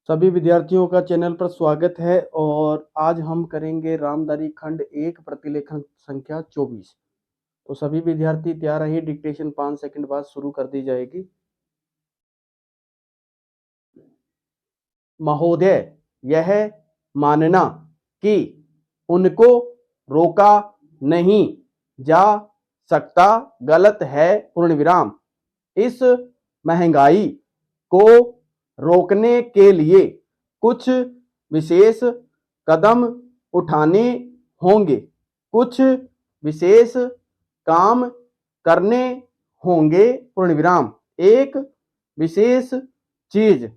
सभी विद्यार्थियों का चैनल पर स्वागत है और आज हम करेंगे रामधारी खंड 1 प्रतिलेखन संख्या 24। तो सभी विद्यार्थी तैयार रहिए, डिक्टेशन 5 सेकंड बाद शुरू कर दी जाएगी। महोदय, यह मानना कि उनको रोका नहीं जा सकता गलत है। पूर्ण विराम। इस महंगाई को रोकने के लिए कुछ विशेष कदम उठाने होंगे, कुछ विशेष काम करने होंगे। पूर्ण विराम। एक विशेष चीज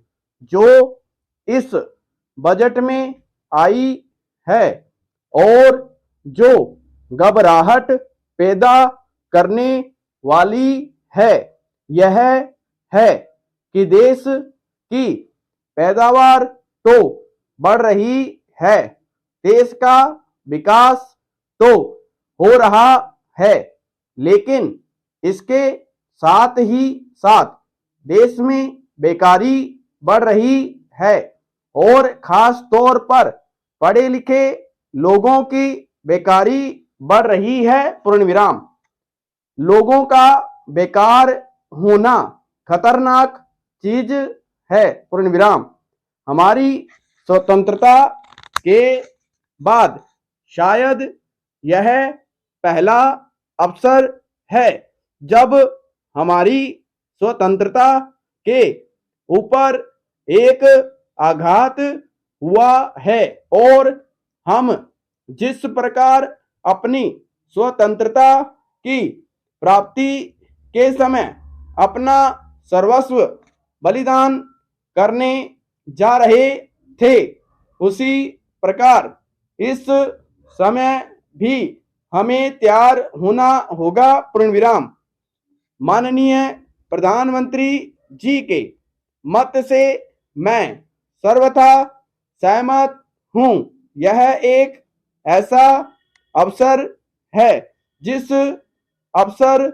जो इस बजट में आई है और जो घबराहट पैदा करने वाली है, यह है कि देश की पैदावार तो बढ़ रही है, देश का विकास तो हो रहा है, लेकिन इसके साथ ही साथ देश में बेकारी बढ़ रही है और खास तौर पर पढ़े लिखे लोगों की बेकारी बढ़ रही है। पूर्ण विराम। लोगों का बेकार होना खतरनाक चीज है। पूर्ण विराम। हमारी स्वतंत्रता के बाद शायद यह पहला अवसर है जब हमारी स्वतंत्रता के ऊपर एक आघात हुआ है और हम जिस प्रकार अपनी स्वतंत्रता की प्राप्ति के समय अपना सर्वस्व बलिदान करने जा रहे थे, उसी प्रकार इस समय भी हमें तैयार होना होगा। पूर्ण विराम। माननीय प्रधानमंत्री जी के मत से मैं सर्वथा सहमत हूं। यह एक ऐसा अवसर है जिस अवसर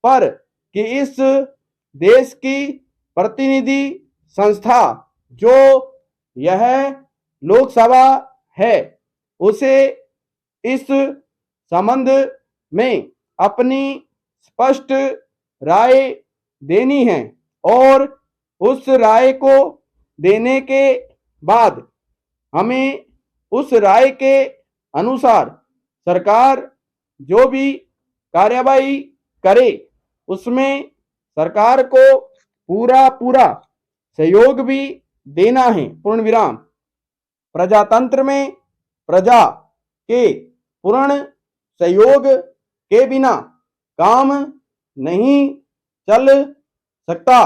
पर कि इस देश की प्रतिनिधि संस्था जो यह लोकसभा है, उसे इस संबंध में अपनी स्पष्ट राय देनी है और उस राय को देने के बाद हमें उस राय के अनुसार सरकार जो भी कार्यवाही करे उसमें सरकार को पूरा सहयोग भी देना है। पूर्ण विराम। प्रजातंत्र में प्रजा के पूर्ण सहयोग के बिना काम नहीं चल सकता,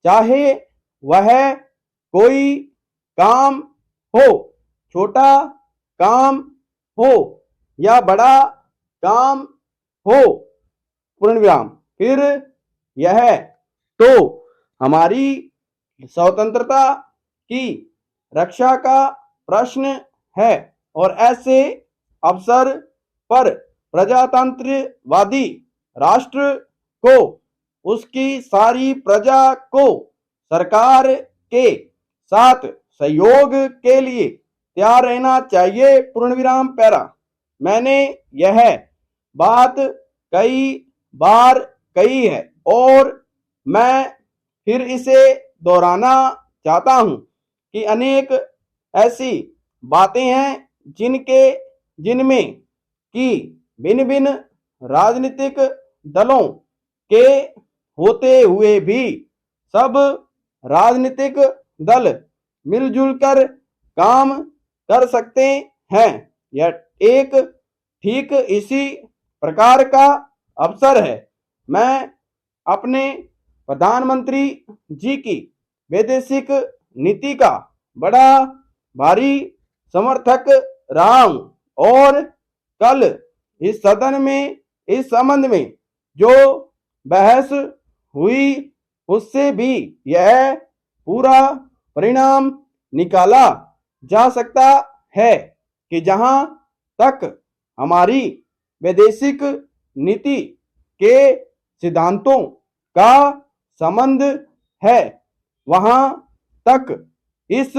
चाहे वह कोई काम हो, छोटा काम हो या बड़ा काम हो। पूर्ण विराम। फिर यह तो हमारी स्वतंत्रता की रक्षा का प्रश्न है और ऐसे अवसर पर प्रजातंत्रवादी राष्ट्र को उसकी सारी प्रजा को सरकार के साथ सहयोग के लिए तैयार रहना चाहिए। पूर्ण विराम। पैरा। मैंने यह बात कई बार कही है और मैं फिर इसे दोहराना चाहता हूं कि अनेक ऐसी बातें हैं जिनमें कि भिन्न भिन्न राजनीतिक दलों के होते हुए भी सब राजनीतिक दल मिलजुल कर काम कर सकते हैं। यह एक ठीक इसी प्रकार का अवसर है। मैं अपने प्रधानमंत्री जी की वैदेशिक नीति का बड़ा भारी समर्थक रहा हूं और कल इस सदन में इस संबंध में जो बहस हुई उससे भी यह पूरा परिणाम निकाला जा सकता है कि जहां तक हमारी वैदेशिक नीति के सिद्धांतों का संबंध है, वहां तक इस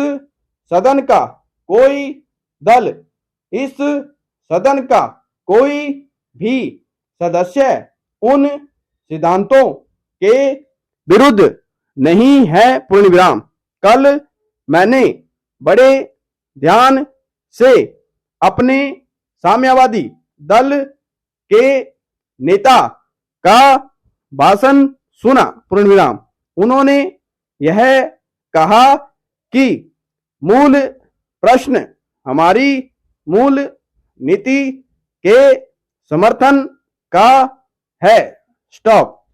सदन का कोई दल, इस सदन का कोई भी सदस्य उन सिद्धांतों के विरुद्ध नहीं है, पूर्ण विराम। कल मैंने बड़े ध्यान से अपने साम्यवादी दल के नेता का भाषण सुना, पूर्ण विराम। उन्होंने यह कहा कि मूल प्रश्न हमारी मूल नीति के समर्थन का है। स्टॉप।